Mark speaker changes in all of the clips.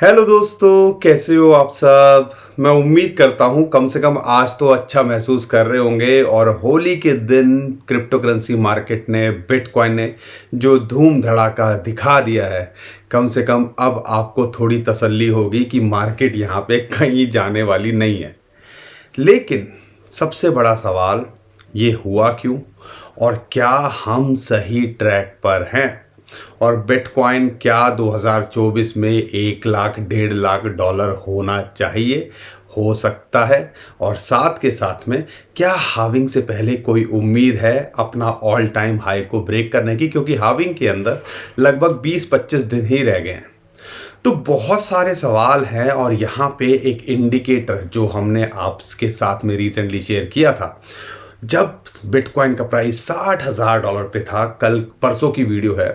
Speaker 1: Hello दोस्तों, कैसे हो आप सब। मैं उम्मीद करता हूँ कम से कम आज तो अच्छा महसूस कर रहे होंगे। और होली के दिन क्रिप्टो करेंसी मार्केट ने, बिटकॉइन ने जो धूम धड़ाका दिखा दिया है, कम से कम अब आपको थोड़ी तसल्ली होगी कि मार्केट यहाँ पे कहीं जाने वाली नहीं है। लेकिन सबसे बड़ा सवाल ये हुआ क्यों, और क्या हम सही ट्रैक पर हैं, और बिटकॉइन क्या 2024 में 1 लाख $1.5 लाख होना चाहिए, हो सकता है। और साथ के साथ में क्या हाविंग से पहले कोई उम्मीद है अपना ऑल टाइम हाई को ब्रेक करने की, क्योंकि हाविंग के अंदर लगभग 20-25 दिन ही रह गए हैं। तो बहुत सारे सवाल हैं। और यहाँ पे एक इंडिकेटर जो हमने आपके साथ में रिसेंटली शेयर किया था, जब बिटकॉइन का प्राइस $60,000 पे था, कल परसों की वीडियो है,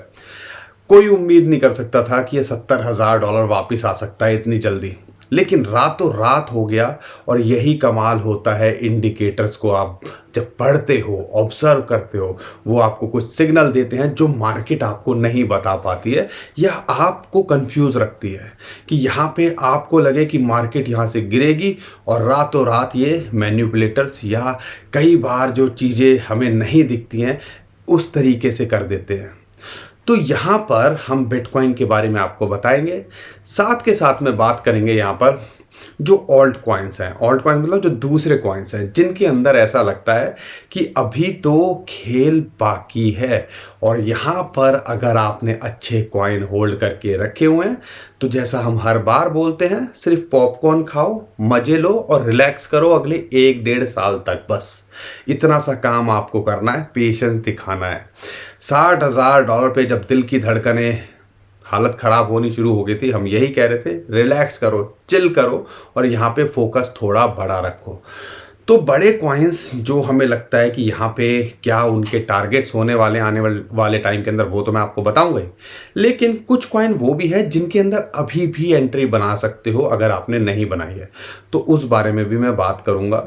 Speaker 1: कोई उम्मीद नहीं कर सकता था कि ये $70,000 वापस आ सकता है इतनी जल्दी। लेकिन रातों रात हो गया। और यही कमाल होता है इंडिकेटर्स को आप जब पढ़ते हो, ऑब्जर्व करते हो, वो आपको कुछ सिग्नल देते हैं जो मार्केट आपको नहीं बता पाती है या आपको कंफ्यूज रखती है, कि यहाँ पे आपको लगे कि मार्केट यहाँ से गिरेगी और रातों रात ये मैनिपुलेटर्स या कई बार जो चीज़ें हमें नहीं दिखती हैं उस तरीके से कर देते हैं। तो यहाँ पर हम बिटकॉइन के बारे में आपको बताएंगे, साथ के साथ में बात करेंगे यहाँ पर जो ऑल्ट कॉइन्स हैं। ऑल्ट कॉइन मतलब जो दूसरे कॉइन्स हैं जिनके अंदर ऐसा लगता है कि अभी तो खेल बाकी है। और यहाँ पर अगर आपने अच्छे कॉइन होल्ड करके रखे हुए हैं तो जैसा हम हर बार बोलते हैं, सिर्फ पॉपकॉर्न खाओ, मजे लो और रिलैक्स करो अगले 1-1.5 साल तक। बस इतना सा काम आपको करना है, पेशेंस दिखाना है। $60,000 पे जब दिल की धड़कनें, हालत ख़राब होनी शुरू हो गई थी, हम यही कह रहे थे रिलैक्स करो, चिल करो और यहाँ पे फोकस थोड़ा बड़ा रखो। तो बड़े कॉइन्स जो हमें लगता है कि यहाँ पे क्या उनके टारगेट्स होने वाले आने वाले टाइम के अंदर, वो तो मैं आपको बताऊंगा ही। लेकिन कुछ कॉइन वो भी है जिनके अंदर अभी भी एंट्री बना सकते हो अगर आपने नहीं बनाई है, तो उस बारे में भी मैं बात करूंगा।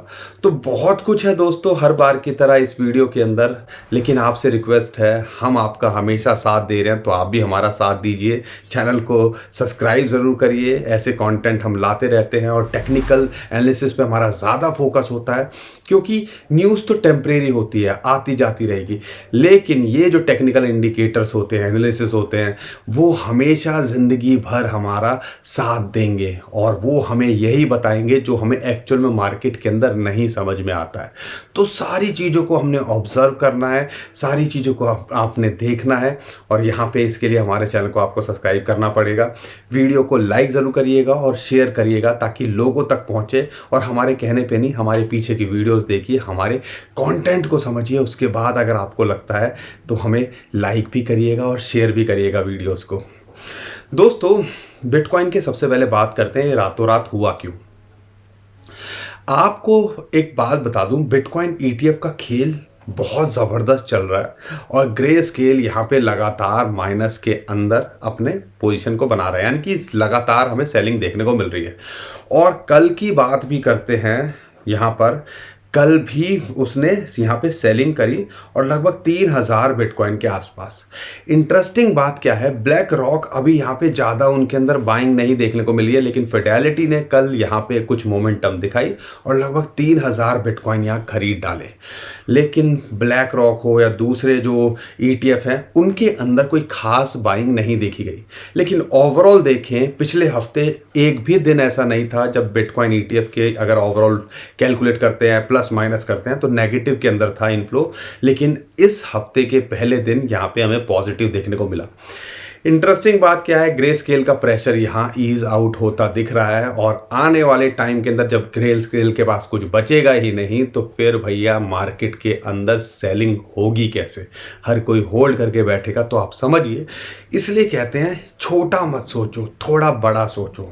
Speaker 1: तो बहुत कुछ है दोस्तों हर बार की तरह इस वीडियो के अंदर। लेकिन आपसे रिक्वेस्ट है, हम आपका हमेशा साथ दे रहे हैं तो आप भी हमारा साथ दीजिए। चैनल को सब्सक्राइब ज़रूर करिए, ऐसे कंटेंट हम लाते रहते हैं। और टेक्निकल एनालिसिस पे हमारा ज़्यादा फोकस होता है, क्योंकि न्यूज़ तो टेम्परेरी होती है, आती जाती रहेगी। लेकिन ये जो टेक्निकल इंडिकेटर्स होते हैं, एनालिसिस होते हैं, वो हमेशा ज़िंदगी भर हमारा साथ देंगे और वो हमें यही बताएंगे जो हमें एक्चुअल में मार्केट के अंदर नहीं समझ में आता है। तो सारी चीज़ों को हमने ऑब्जर्व करना है, सारी चीज़ों को आपने देखना है। और यहाँ पे इसके लिए हमारे चैनल को आपको सब्सक्राइब करना पड़ेगा। वीडियो को लाइक ज़रूर करिएगा और शेयर करिएगा ताकि लोगों तक पहुँचे। और हमारे कहने पे नहीं, हमारे पीछे की वीडियोस देखिए, हमारे कंटेंट को समझिए। उसके बाद अगर आपको लगता है तो हमें लाइक भी करिएगा और शेयर भी करिएगा वीडियोस को। दोस्तों, बिटकॉइन के सबसे पहले बात करते हैं रातों रात हुआ क्यों। आपको एक बात बता दूं, बिटकॉइन ईटीएफ का खेल बहुत ज़बरदस्त चल रहा है और ग्रे स्केल यहाँ पे लगातार माइनस के अंदर अपने पोजीशन को बना रहा है, यानी कि लगातार हमें सेलिंग देखने को मिल रही है। और कल की बात भी करते हैं, यहाँ पर कल भी उसने यहाँ पे सेलिंग करी और लगभग 3,000 बिटकॉइन के आसपास। इंटरेस्टिंग बात क्या है, ब्लैक रॉक अभी यहाँ पे ज़्यादा उनके अंदर बाइंग नहीं देखने को मिली है, लेकिन फिडेलिटी ने कल यहाँ पे कुछ मोमेंटम दिखाई और लगभग 3,000 बिटकॉइन यहाँ खरीद डाले। लेकिन ब्लैक रॉक हो या दूसरे जो ईटीएफ हैं, उनके अंदर कोई खास बाइंग नहीं देखी गई। लेकिन ओवरऑल देखें, पिछले हफ्ते एक भी दिन ऐसा नहीं था जब बिटकॉइन ईटीएफ के अगर ओवरऑल कैलकुलेट करते हैं, प्लस माइनस करते हैं, तो नेगेटिव के अंदर था इनफ्लो। लेकिन इस हफ्ते के पहले दिन यहाँ पे हमें पॉजिटिव देखने को मिला। इंटरेस्टिंग बात क्या है, ग्रे स्केल का प्रेशर यहाँ ईज आउट होता दिख रहा है। और आने वाले टाइम के अंदर जब ग्रे स्केल के पास कुछ बचेगा ही नहीं, तो फिर भैया मार्केट के अंदर सेलिंग होगी कैसे। हर कोई होल्ड करके बैठेगा, तो आप समझिए। इसलिए कहते हैं छोटा मत सोचो, थोड़ा बड़ा सोचो।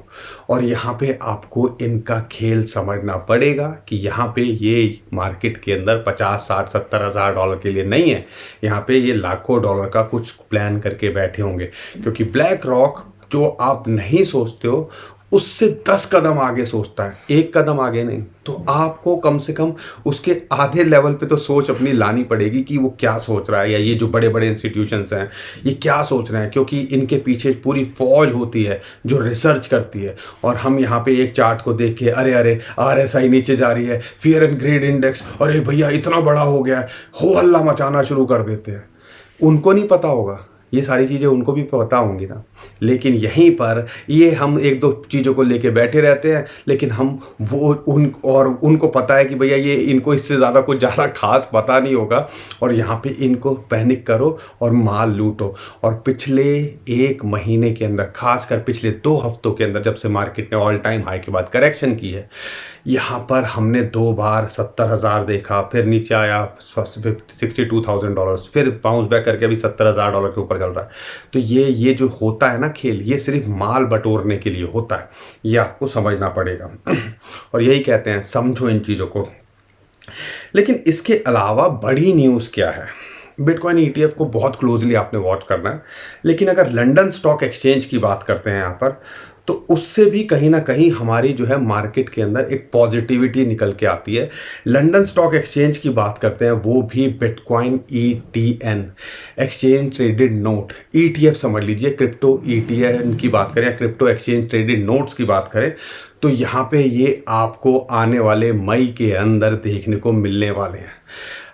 Speaker 1: और यहाँ पे आपको इनका खेल समझना पड़ेगा कि यहाँ पे ये मार्केट के अंदर 50, 60, $70,000 के लिए नहीं है। यहाँ पे ये लाखों डॉलर का कुछ प्लान करके बैठे होंगे, क्योंकि ब्लैक रॉक जो आप नहीं सोचते हो उससे 10 कदम आगे सोचता है, एक कदम आगे नहीं। तो आपको कम से कम उसके आधे लेवल पे तो सोच अपनी लानी पड़ेगी कि वो क्या सोच रहा है, या ये जो बड़े बड़े इंस्टीट्यूशंस हैं ये क्या सोच रहे हैं, क्योंकि इनके पीछे पूरी फौज होती है जो रिसर्च करती है। और हम यहाँ पे एक चार्ट को देख के अरे अरे RSI नीचे जा रही है, फियर एंड ग्रेड इंडेक्स अरे भैया इतना बड़ा हो गया है, हो हल्ला मचाना शुरू कर देते हैं। उनको नहीं पता होगा, ये सारी चीज़ें उनको भी पता होंगी ना। लेकिन यहीं पर ये हम एक दो चीज़ों को लेके बैठे रहते हैं, लेकिन हम वो उनको पता है कि भैया ये इनको इससे ज़्यादा कुछ ज़्यादा खास पता नहीं होगा, और यहाँ पे इनको पैनिक करो और माल लूटो। और पिछले एक महीने के अंदर, खासकर पिछले 2 हफ्तों के अंदर, जब से मार्केट ने ऑल टाइम हाई के बाद करेक्शन की है, यहाँ पर हमने 2 बार 70,000 देखा, फिर नीचे आया $62,000, फिर बाउंस बैक करके अभी $70,000 के ऊपर चल रहा है। तो ये जो होता है ना खेल, ये सिर्फ माल बटोरने के लिए होता है, ये आपको समझना पड़ेगा। और यही कहते हैं समझो इन चीज़ों को। लेकिन इसके अलावा बड़ी न्यूज़ क्या है? बिटकॉइन ETF को बहुत क्लोजली आपने वॉच करना है। लेकिन अगर लंदन स्टॉक एक्सचेंज की बात करते हैं यहाँ पर, तो उससे भी कहीं ना कहीं हमारी जो है मार्केट के अंदर एक पॉजिटिविटी निकल के आती है। लंदन स्टॉक एक्सचेंज की बात करते हैं, वो भी bitcoin ETN, exchange traded note, ETF समझ लीजिए। क्रिप्टो ETN की बात करें या क्रिप्टो एक्सचेंज ट्रेडेड नोट्स की बात करें, तो यहाँ पे ये आपको आने वाले मई के अंदर देखने को मिलने वाले हैं।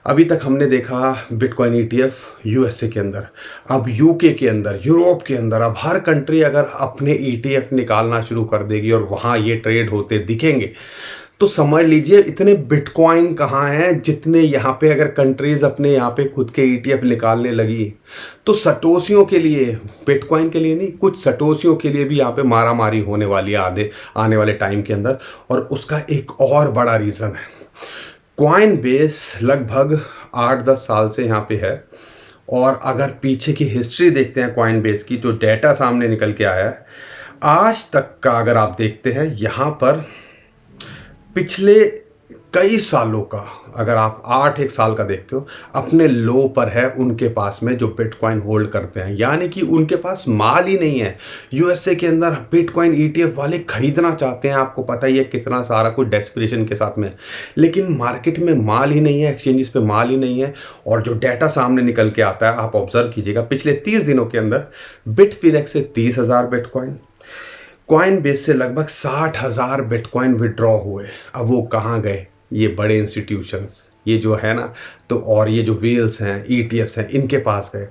Speaker 1: अभी तक हमने देखा बिटकॉइन ETF USA के अंदर, अब UK के अंदर, यूरोप के अंदर, अब हर कंट्री अगर अपने ETF निकालना शुरू कर देगी और वहाँ ये ट्रेड होते दिखेंगे, तो समझ लीजिए इतने बिटकॉइन कहाँ हैं जितने यहाँ पे अगर कंट्रीज़ अपने यहाँ पे खुद के ETF निकालने लगी, तो सटोसियों के लिए, बिटकॉइन के लिए नहीं, कुछ सटोसियों के लिए भी यहाँ पे मारा मारी होने वाली है आने वाले टाइम के अंदर। और उसका एक और बड़ा रीज़न है, कॉइनबेस लगभग 8-10 साल से यहाँ पे है, और अगर पीछे की हिस्ट्री देखते हैं कॉइनबेस की, जो डेटा सामने निकल के आया है आज तक का, अगर आप देखते हैं यहाँ पर पिछले कई सालों का, अगर आप 8-1 साल का देखते हो, अपने लो पर है उनके पास में जो बिटकॉइन होल्ड करते हैं। यानी कि उनके पास माल ही नहीं है। USA के अंदर बिटकॉइन ETF वाले खरीदना चाहते हैं, आपको पता ही है कितना सारा कुछ डेस्परेशन के साथ में, लेकिन मार्केट में माल ही नहीं है, एक्सचेंजेस पे माल ही नहीं है। और जो डाटा सामने निकल के आता है, आप ऑब्जर्व कीजिएगा, पिछले 30 दिनों के अंदर बिटफिनेक्स से 30,000 बिटकॉइन, कॉइनबेस से लगभग 60,000 बिटकॉइन विड्रॉ हुए। अब वो कहाँ गए? ये बड़े इंस्टीट्यूशंस, ये जो है ना, तो और ये जो वेल्स हैं, ETFs हैं, इनके पास गए।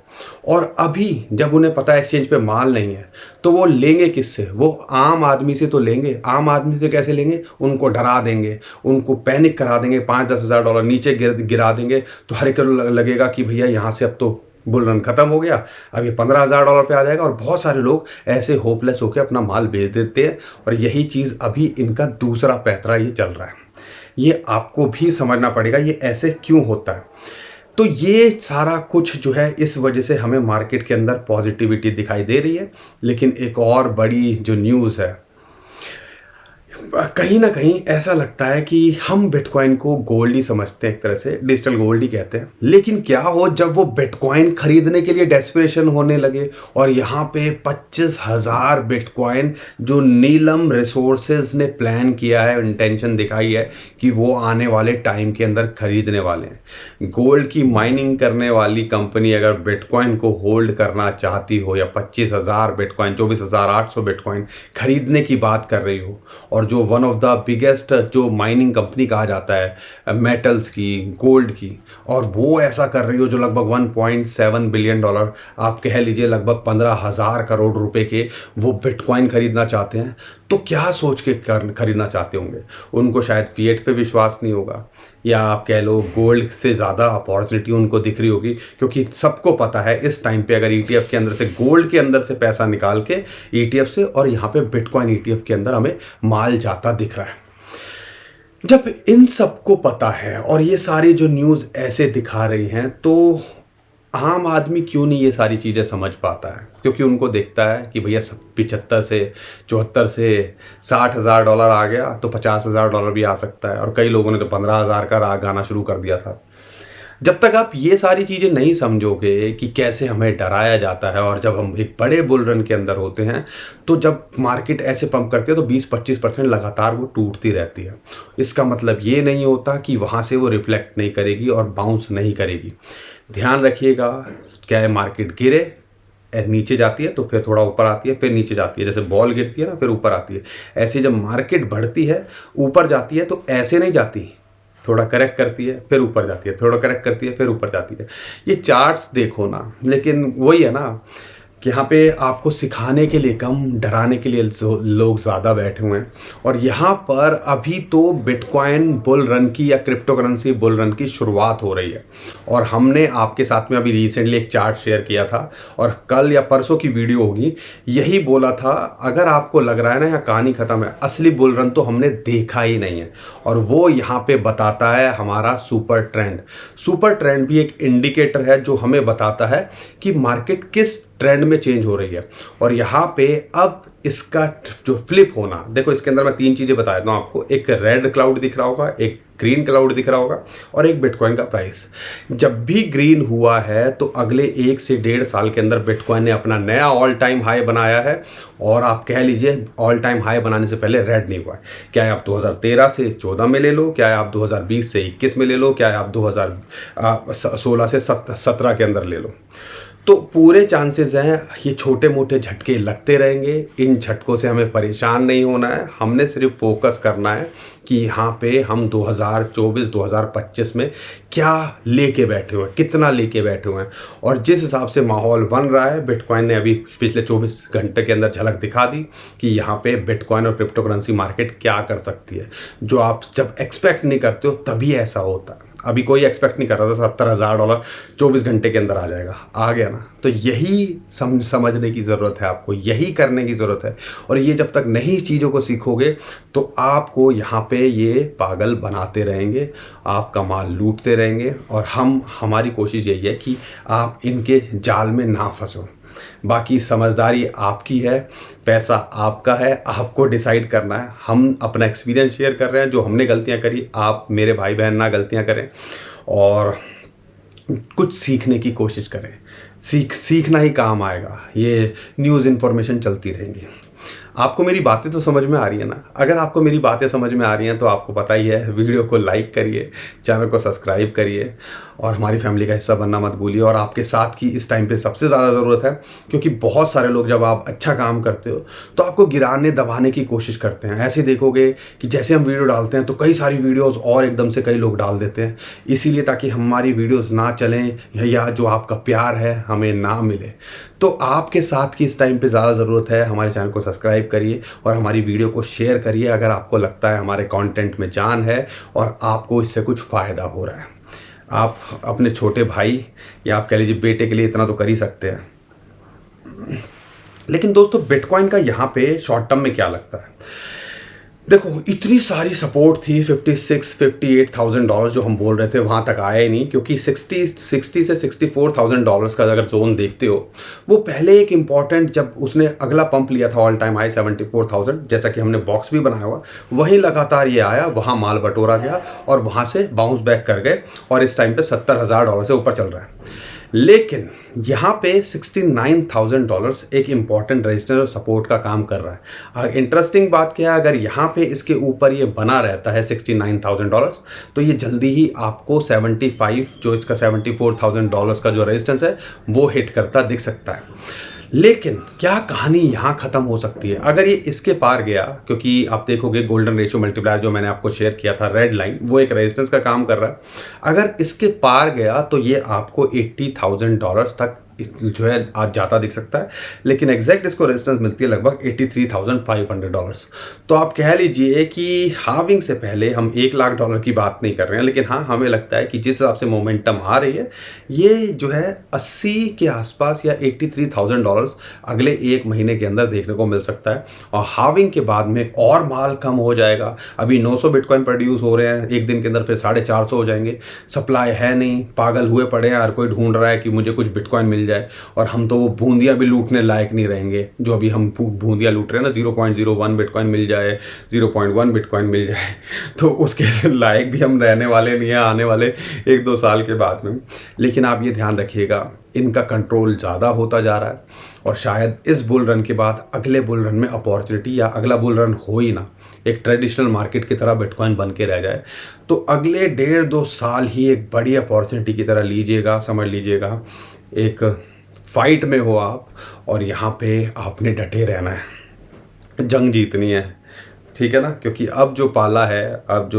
Speaker 1: और अभी जब उन्हें पता है एक्सचेंज पे माल नहीं है, तो वो लेंगे किससे? वो आम आदमी से तो लेंगे। आम आदमी से कैसे लेंगे? उनको डरा देंगे, उनको पैनिक करा देंगे, $5-10 हज़ार डॉलर नीचे गिरा देंगे, तो हर एक लगेगा कि भैया यहाँ से अब तो बुल रन खत्म हो गया, अब ये $15,000 पे आ जाएगा। और बहुत सारे लोग ऐसे होपलेस होकर अपना माल बेच देते हैं। और यही चीज़ अभी इनका दूसरा पैतरा ये चल रहा है। ये आपको भी समझना पड़ेगा ये ऐसे क्यों होता है। तो ये सारा कुछ जो है, इस वजह से हमें मार्केट के अंदर पॉजिटिविटी दिखाई दे रही है। लेकिन एक और बड़ी जो न्यूज़ है, कहीं ना कहीं ऐसा लगता है कि हम बिटकॉइन को गोल्ड ही समझते हैं, एक तरह से डिजिटल गोल्ड ही कहते हैं। लेकिन क्या हो जब वो बिटकॉइन खरीदने के लिए डेस्परेशन होने लगे, और यहाँ पे 25,000 बिटकॉइन जो नीलम रिसोर्सेज ने प्लान किया है, इंटेंशन दिखाई है कि वो आने वाले टाइम के अंदर खरीदने वाले हैं। गोल्ड की माइनिंग करने वाली कंपनी अगर बिटकॉइन को होल्ड करना चाहती हो, या 25,000 बिटकॉइन, 24,800 बिटकॉइन खरीदने की बात कर रही हो, और जो वन ऑफ द बिगेस्ट जो माइनिंग कंपनी कहा जाता है मेटल्स की, गोल्ड की, और वो ऐसा कर रही हो जो लगभग $1.7 बिलियन, आप कह लीजिए लगभग 15,000 करोड़ रुपए के वो बिटकॉइन खरीदना चाहते हैं, तो क्या सोच के खरीदना चाहते होंगे? उनको शायद फिएट पे विश्वास नहीं होगा, या आप कह लो गोल्ड से ज़्यादा अपॉर्चुनिटी उनको दिख रही होगी। क्योंकि सबको पता है इस टाइम पे अगर ETF के अंदर से, गोल्ड के अंदर से पैसा निकाल के ETF से, और यहाँ पे बिटकॉइन ETF के अंदर हमें माल जाता दिख रहा है। जब इन सबको पता है और ये सारी जो न्यूज़ ऐसे दिखा रही हैं, तो आम आदमी क्यों नहीं ये सारी चीज़ें समझ पाता है? क्योंकि उनको देखता है कि भैया 75 से 74 से $60,000 आ गया, तो $50,000 भी आ सकता है। और कई लोगों ने तो 15,000 का गाना शुरू कर दिया था। जब तक आप ये सारी चीज़ें नहीं समझोगे कि कैसे हमें डराया जाता है, और जब हम एक बड़े बुल रन के अंदर होते हैं तो जब मार्केट ऐसे पंप करती है तो 20-25% लगातार वो टूटती रहती है। इसका मतलब ये नहीं होता कि वहाँ से वो रिफ्लेक्ट नहीं करेगी और बाउंस नहीं करेगी। ध्यान रखिएगा, क्या है, मार्केट गिरे, नीचे जाती है तो फिर थोड़ा ऊपर आती है, फिर नीचे जाती है, जैसे बॉल गिरती है ना फिर ऊपर आती है, ऐसे जब मार्केट बढ़ती है ऊपर जाती है तो ऐसे नहीं जाती, थोड़ा करेक्ट करती है फिर ऊपर जाती है, थोड़ा करेक्ट करती है फिर ऊपर जाती है। ये चार्ट्स देखो ना, लेकिन वही है ना कि यहाँ पे आपको सिखाने के लिए कम, डराने के लिए लोग ज़्यादा बैठे हुए हैं। और यहाँ पर अभी तो बिटकॉइन बुल रन की या क्रिप्टो करेंसी बुल रन की शुरुआत हो रही है, और हमने आपके साथ में अभी रिसेंटली एक चार्ट शेयर किया था, और कल या परसों की वीडियो होगी, यही बोला था अगर आपको लग रहा है ना यहाँ कहानी ख़त्म है, असली बुल रन तो हमने देखा ही नहीं है। और वो यहाँ पे बताता है हमारा सुपर ट्रेंड। सुपर ट्रेंड भी एक इंडिकेटर है जो हमें बताता है कि मार्केट किस ट्रेंड में चेंज हो रही है। और यहाँ पे अब इसका जो फ्लिप होना, देखो इसके अंदर मैं 3 चीज़ें बता देता हूँ आपको। एक रेड क्लाउड दिख रहा होगा, एक ग्रीन क्लाउड दिख रहा होगा, और एक बिटकॉइन का प्राइस। जब भी ग्रीन हुआ है तो अगले 1 से 1.5 साल के अंदर बिटकॉइन ने अपना नया ऑल टाइम हाई बनाया है, और आप कह लीजिए ऑल टाइम हाई बनाने से पहले रेड नहीं हुआ है। क्या है, आप 2013 से 14 में ले लो, क्या है आप 2020 से 21 में ले लो, क्या है आप 2016 से 17 के अंदर ले लो, तो पूरे चांसेस हैं ये छोटे मोटे झटके लगते रहेंगे। इन झटकों से हमें परेशान नहीं होना है, हमने सिर्फ फोकस करना है कि यहाँ पे हम 2024-2025 में क्या लेके बैठे हुए हैं, कितना लेके बैठे हुए हैं। और जिस हिसाब से माहौल बन रहा है, बिटकॉइन ने अभी पिछले 24 घंटे के अंदर झलक दिखा दी कि यहाँ पे बिटकॉइन और क्रिप्टो करेंसी मार्केट क्या कर सकती है। जो आप जब एक्सपेक्ट नहीं करते हो तभी ऐसा होता है। अभी कोई एक्सपेक्ट नहीं कर रहा था $70,000 24 घंटे के अंदर आ जाएगा, आ गया ना। तो यही समझने की ज़रूरत है आपको, यही करने की ज़रूरत है। और ये जब तक नई चीज़ों को सीखोगे तो आपको यहाँ पे ये पागल बनाते रहेंगे, आपका माल लूटते रहेंगे, और हमारी कोशिश यही है कि आप इनके जाल में ना फंसो। बाकी समझदारी आपकी है, पैसा आपका है, आपको डिसाइड करना है। हम अपना एक्सपीरियंस शेयर कर रहे हैं, जो हमने गलतियां करी आप मेरे भाई बहन ना गलतियां करें, और कुछ सीखने की कोशिश करें। सीखना ही काम आएगा। ये न्यूज़ इन्फॉर्मेशन चलती रहेंगी। आपको मेरी बातें तो समझ में आ रही है ना? अगर आपको मेरी बातें समझ में आ रही हैं तो आपको पता ही है, वीडियो को लाइक करिए, चैनल को सब्सक्राइब करिए, और हमारी फैमिली का हिस्सा बनना मत भूलिए। और आपके साथ की इस टाइम पे सबसे ज़्यादा ज़रूरत है, क्योंकि बहुत सारे लोग जब आप अच्छा काम करते हो तो आपको गिराने दबाने की कोशिश करते हैं। ऐसे देखोगे कि जैसे हम वीडियो डालते हैं तो कई सारी वीडियोज़ और एकदम से कई लोग डाल देते हैं, इसीलिए ताकि हमारी वीडियोज़ ना चलें या जो आपका प्यार है हमें ना मिले। तो आपके साथ की इस टाइम पे ज़्यादा ज़रूरत है। हमारे चैनल को सब्सक्राइब करिए और हमारी वीडियो को शेयर करिए अगर आपको लगता है हमारे कंटेंट में जान है और आपको इससे कुछ फ़ायदा हो रहा है। आप अपने छोटे भाई या आप कह लीजिए बेटे के लिए इतना तो कर ही सकते हैं। लेकिन दोस्तों, बिटकॉइन का यहाँ पे शॉर्ट टर्म में क्या लगता है? देखो, इतनी सारी सपोर्ट थी, $56,000-58,000 जो हम बोल रहे थे, वहाँ तक आया ही नहीं, क्योंकि 60 से $64,000 का अगर जोन देखते हो, वो पहले एक इम्पॉर्टेंट, जब उसने अगला पंप लिया था ऑल टाइम हाई 74,000, जैसा कि हमने बॉक्स भी बनाया हुआ, वहीं लगातार ये आया, वहाँ माल बटोरा गया और वहाँ से बाउंस बैक कर गए, और इस टाइम पे $70,000 से ऊपर चल रहा है। लेकिन यहाँ पे $69,000 एक इम्पॉर्टेंट रेजिस्टेंस और सपोर्ट का काम कर रहा है। इंटरेस्टिंग बात क्या है, अगर यहाँ पे इसके ऊपर ये बना रहता है $69,000, तो ये जल्दी ही आपको 75, जो इसका $74,000 का जो रेजिस्टेंस है वो हिट करता दिख सकता है। लेकिन क्या कहानी यहाँ ख़त्म हो सकती है अगर ये इसके पार गया? क्योंकि आप देखोगे गोल्डन रेशियो मल्टीप्लायर जो मैंने आपको शेयर किया था, रेड लाइन, वो एक रेजिस्टेंस का काम कर रहा है। अगर इसके पार गया तो ये आपको $80,000 तक जो है आज जाता दिख सकता है, लेकिन एग्जैक्ट इसको रेजिस्टेंस मिलती है लगभग $83,500। तो आप कह लीजिए कि हाविंग से पहले हम $1,00,000 की बात नहीं कर रहे हैं, लेकिन हाँ, हमें लगता है कि जिस हिसाब से मोमेंटम आ रही है, ये जो है 80 के आसपास या $83,000 अगले 1 महीने के अंदर देखने को मिल सकता है। और हाविंग के बाद में और माल कम हो जाएगा। अभी 900 बिटकॉइन प्रोड्यूस हो रहे हैं, एक दिन के अंदर फिर 450 हो जाएंगे। सप्लाई है नहीं, पागल हुए पड़े हैं, हर कोई ढूंढ रहा है कि मुझे कुछ बिटकॉइन मिल जाए और हम तो वो बूंदियाँ भी लूटने लायक नहीं रहेंगे जो अभी हम बूंदियाँ लूट रहे हैं ना, 0.01 बिटकॉइन मिल जाए, 0.1 बिटकॉइन मिल जाए, तो उसके लायक भी हम रहने वाले नहीं हैं आने वाले 1-2 साल के बाद में। लेकिन आप ये ध्यान रखिएगा, इनका कंट्रोल ज़्यादा होता जा रहा है और शायद इस बुल रन के बाद अगले बुल रन में अपॉर्चुनिटी, या अगला बुल रन हो ही ना, एक ट्रेडिशनल मार्केट की तरह बिटकॉइन बन के रह जाए, तो अगले 1.5-2 साल ही एक बड़ी अपॉर्चुनिटी की तरह लीजिएगा, समझ लीजिएगा। एक फाइट में हो आप और यहाँ पे आपने डटे रहना है, जंग जीतनी है, ठीक है ना, क्योंकि अब जो पाला है, अब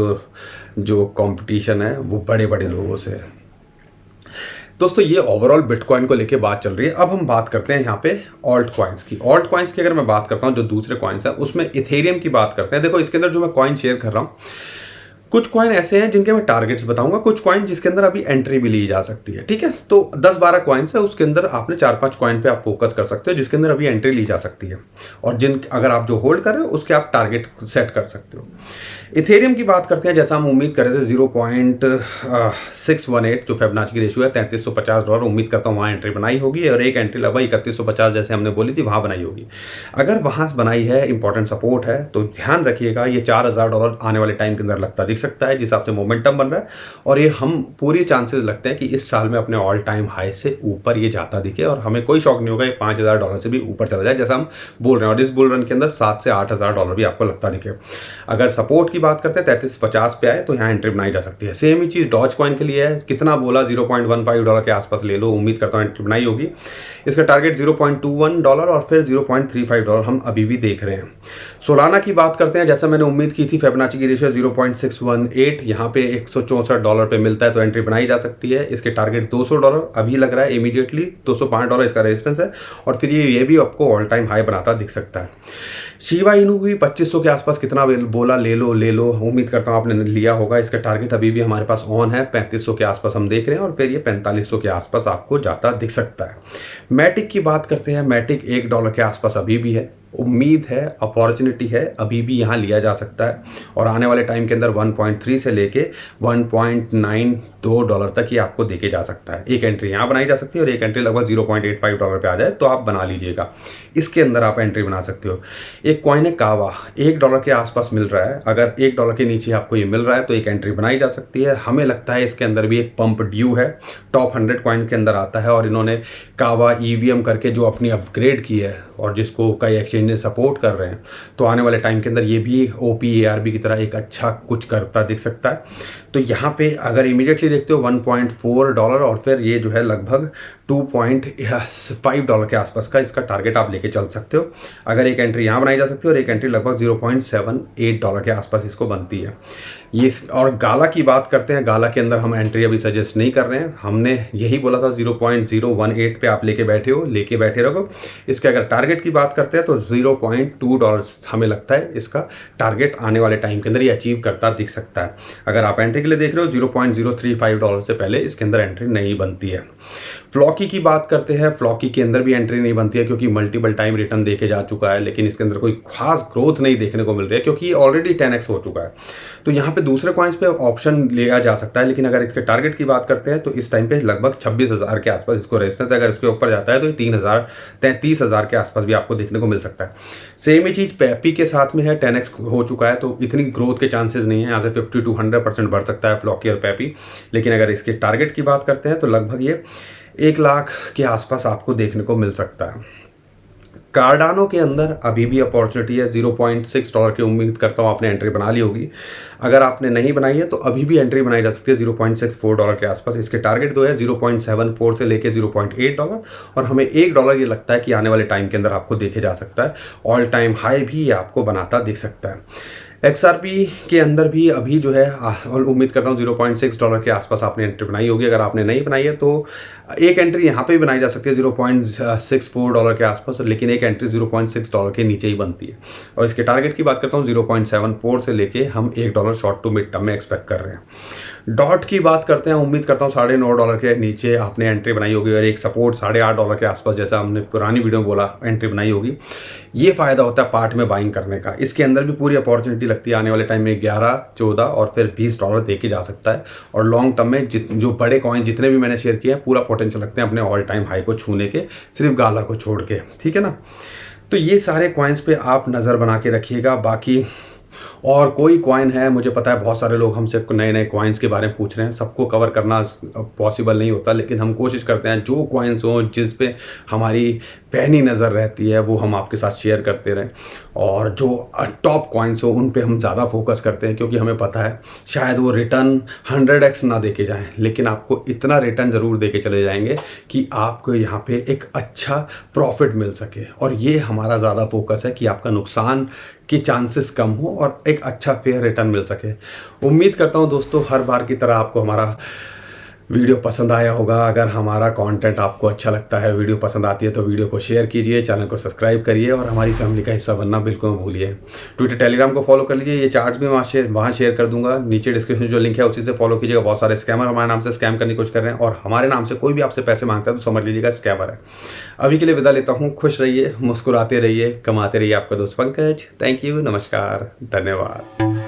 Speaker 1: जो कंपटीशन है वो बड़े बड़े लोगों से है। दोस्तों ये ओवरऑल बिटकॉइन को लेके बात चल रही है। अब हम बात करते हैं यहाँ पे ऑल्ट कॉइन्स की। ऑल्ट कॉइन्स की अगर मैं बात करता हूँ, जो दूसरे कॉइन्स हैं उसमें इथेरियम की बात करते हैं। देखो इसके अंदर जो मैं कॉइन शेयर कर रहा हूँ, कुछ कॉइन ऐसे हैं जिनके मैं टारगेट्स बताऊंगा, कुछ कॉइन जिसके अंदर अभी एंट्री भी ली जा सकती है, ठीक है। तो 10-12 कॉइन्स है, उसके अंदर आपने 4-5 कॉइन पे आप फोकस कर सकते हो जिसके अंदर अभी एंट्री ली जा सकती है, और अगर आप जो होल्ड कर रहे हो उसके आप टारगेट सेट कर सकते हो। इथेरियम की बात करते हैं, जैसा हम उम्मीद कर रहे थे 0.618 जो फिबोनाची की रेशियो है, $3350 उम्मीद करता हूँ वहाँ एंट्री बनाई होगी, और एक एंट्री लगभग 3150 जैसे हमने बोली थी वहाँ बनाई होगी। अगर वहाँ बनाई है, इंपॉर्टेंट सपोर्ट है, तो ध्यान रखिएगा ये $4000 आने वाले टाइम के अंदर लगता दिख सकता है, जिस हिसाब से मोमेंटम बन रहा है, और ये हम पूरी चांसेस लगते हैं कि इस साल में अपने ऑल टाइम हाई से ऊपर ये जाता दिखे, और हमें कोई शौक नहीं होगा ये $5000 से भी ऊपर चला जाए जैसा हम बोल रहे हैं, और इस बुल रन के अंदर $7 से $8000 भी आपको लगता दिखे। अगर सपोर्ट की बात करते हैं 3350 पे आए तो यहाँ एंट्री बनाई जा सकती है। सेम ही चीज़ डॉज कॉइन के लिए है, कितना बोला $0.15 के आसपास ले लो, उम्मीद करता हूँ एंट्री बनाई होगी। इसका टारगेट $0.21 और फिर $0.35 हम अभी भी देख रहे हैं। सोलाना की बात करते हैं, जैसा मैंने उम्मीद की थी, फिबोनाची की रेशियो 0.618, यहाँ पे $164 पे मिलता है तो एंट्री बनाई जा सकती है। इसके टारगेट $200 अभी लग रहा है इमीडिएटली, $205 इसका रेजिस्टेंस है, और फिर ये भी आपको ऑल टाइम हाई बनाता दिख सकता है। शिबा इनू भी 2500 के आसपास कितना बोला ले लो, उम्मीद करता हूँ आपने लिया होगा। इसका टारगेट अभी भी हमारे पास ऑन है, 3500 के आसपास हम देख रहे हैं, और फिर ये 4500 के आसपास आपको जाता दिख सकता है। मैटिक की बात करते हैं, मैटिक $1 के आसपास अभी भी है, उम्मीद है, अपॉर्चुनिटी है, अभी भी यहाँ लिया जा सकता है, और आने वाले टाइम के अंदर 1.3 से लेके $1.92 तक ही आपको देके जा सकता है। एक एंट्री यहाँ बनाई जा सकती है और एक एंट्री लगभग $0.85 पे आ जाए तो आप बना लीजिएगा, इसके अंदर आप एंट्री बना सकते हो। एक कॉइन है कावा, $1 के आसपास मिल रहा है, अगर $1 के नीचे आपको ये मिल रहा है तो एक एंट्री बनाई जा सकती है। हमें लगता है इसके अंदर भी एक पंप ड्यू है, टॉप 100 कॉइन के अंदर आता है, और इन्होंने कावा EVM करके जो अपनी अपग्रेड की है और जिसको कई एक्सचेंज सपोर्ट कर रहे हैं, तो आने वाले टाइम के अंदर ये भी OP/ARB की तरह एक अच्छा कुछ करता दिख सकता है। तो यहाँ पे अगर इमीडिएटली देखते हो $1.4 और फिर ये जो है लगभग $2.5 के आसपास का इसका टारगेट आप लेके चल सकते हो। अगर एक एंट्री यहाँ बनाई जा सकती है और एक एंट्री लगभग $0.78 के आसपास इसको बनती है ये। और गाला की बात करते हैं, गाला के अंदर हम एंट्री अभी सजेस्ट नहीं कर रहे हैं, हमने यही बोला था 0.018 पे आप लेके बैठे रहो। इसके अगर टारगेट की बात करते हैं तो $0.2 हमें लगता है इसका टारगेट आने वाले टाइम के अंदर ये अचीव करता दिख सकता है। अगर आप एंट्री के लिए देख रहे हो $0.035 से पहले इसके अंदर एंट्री नहीं बनती है। फ्लॉकी की बात करते हैं, फ्लॉकी के अंदर भी एंट्री नहीं बनती है क्योंकि मल्टीपल टाइम रिटर्न देके जा चुका है, लेकिन इसके अंदर कोई खास ग्रोथ नहीं देखने को मिल रही है क्योंकि ये ऑलरेडी 10x हो चुका है। तो यहाँ पे दूसरे कॉइन्स पे ऑप्शन लिया जा सकता है, लेकिन अगर इसके टारगेट की बात करते हैं तो इस टाइम पे लगभग 26,000 के आसपास इसको रेजिस्टेंस है। अगर इसके ऊपर जाता है तो 33,000 के आसपास भी आपको देखने को मिल सकता है। सेम ही चीज़ पेपी के साथ में है, 10x हो चुका है तो इतनी ग्रोथ के चांसेस नहीं है, यहाँ से 50 to 100% बढ़ सकता है फ्लॉकी और पेपी। लेकिन अगर इसके टारगेट की बात करते हैं तो लगभग ये 1 लाख के आसपास आपको देखने को मिल सकता है। कार्डानो के अंदर अभी भी अपॉर्चुनिटी है, $0.6 की उम्मीद करता हूँ आपने एंट्री बना ली होगी। अगर आपने नहीं बनाई है तो अभी भी एंट्री बनाई जा सकती है $0.64 के आसपास। इसके टारगेट दो है 0.74 से लेके $0.8, और हमें $1 ये लगता है कि आने वाले टाइम के अंदर आपको देखे जा सकता है। ऑल टाइम हाई भी ये आपको बनाता दिख सकता है। XRP के अंदर भी अभी जो है और उम्मीद करता हूँ $0.6 के आसपास आपने एंट्री बनाई होगी। अगर आपने नहीं बनाई है तो एक एंट्री यहाँ पे भी बनाई जा सकती है $0.64 के आसपास, लेकिन एक एंट्री $0.6 के नीचे ही बनती है। और इसके टारगेट की बात करता हूँ 0.74 से लेके हम $1 शॉर्ट टू मिड टर्म में एक्सपेक्ट कर रहे हैं। डॉट की बात करते हैं, उम्मीद करता हूँ $9.5 के नीचे आपने एंट्री बनाई होगी और एक सपोर्ट $8.5 के आसपास, जैसा हमने पुरानी वीडियो में बोला, एंट्री बनाई होगी। ये फ़ायदा होता है पार्ट में बाइंग करने का। इसके अंदर भी पूरी अपॉर्चुनिटी लगती है, आने वाले टाइम में 11, 14 और फिर $20 दे के जा सकता है। और लॉन्ग टर्म में जो बड़े कॉइन जितने भी मैंने शेयर किए हैं, पूरा पोटेंशियल रखते हैं अपने ऑल टाइम हाई को छूने के, सिर्फ गाला को छोड़ के, ठीक है ना। तो ये सारे कॉइन्स पे आप नज़र बना के रखिएगा। बाकी और कोई कॉइन है, मुझे पता है बहुत सारे लोग हमसे नए नए कॉइन्स के बारे में पूछ रहे हैं, सबको कवर करना पॉसिबल नहीं होता, लेकिन हम कोशिश करते हैं जो कॉइन्स हों जिस पे हमारी पैनी नज़र रहती है वो हम आपके साथ शेयर करते रहें, और जो टॉप कॉइन्स हो उन पे हम ज़्यादा फोकस करते हैं, क्योंकि हमें पता है शायद वो रिटर्न 100x ना दे के जाएँ, लेकिन आपको इतना रिटर्न ज़रूर दे के चले जाएंगे कि आपको यहाँ पे एक अच्छा प्रॉफिट मिल सके। और ये हमारा ज़्यादा फोकस है कि आपका नुकसान के चांसेस कम हो और एक अच्छा फेयर रिटर्न मिल सके। उम्मीद करता हूँ दोस्तों हर बार की तरह आपको हमारा वीडियो पसंद आया होगा। अगर हमारा कंटेंट आपको अच्छा लगता है, वीडियो पसंद आती है, तो वीडियो को शेयर कीजिए, चैनल को सब्सक्राइब करिए और हमारी फैमिली का हिस्सा बनना बिल्कुल मत भूलिए। ट्विटर टेलीग्राम को फॉलो कर लीजिए, ये चार्ट भी वहाँ शेयर कर दूंगा, नीचे डिस्क्रिप्शन जो लिंक है उसी से फॉलो कीजिएगा। बहुत सारे स्कैमर हमारे नाम से स्कैम करने की कोशिश कर रहे हैं, और हमारे नाम से कोई भी आपसे पैसे मांगता है तो समझ लीजिएगा स्कैमर है। अभी के लिए विदा लेता हूँ, खुश रहिए, मुस्कुराते रहिए, कमाते रहिए। आपका दोस्त पंकज, थैंक यू, नमस्कार, धन्यवाद।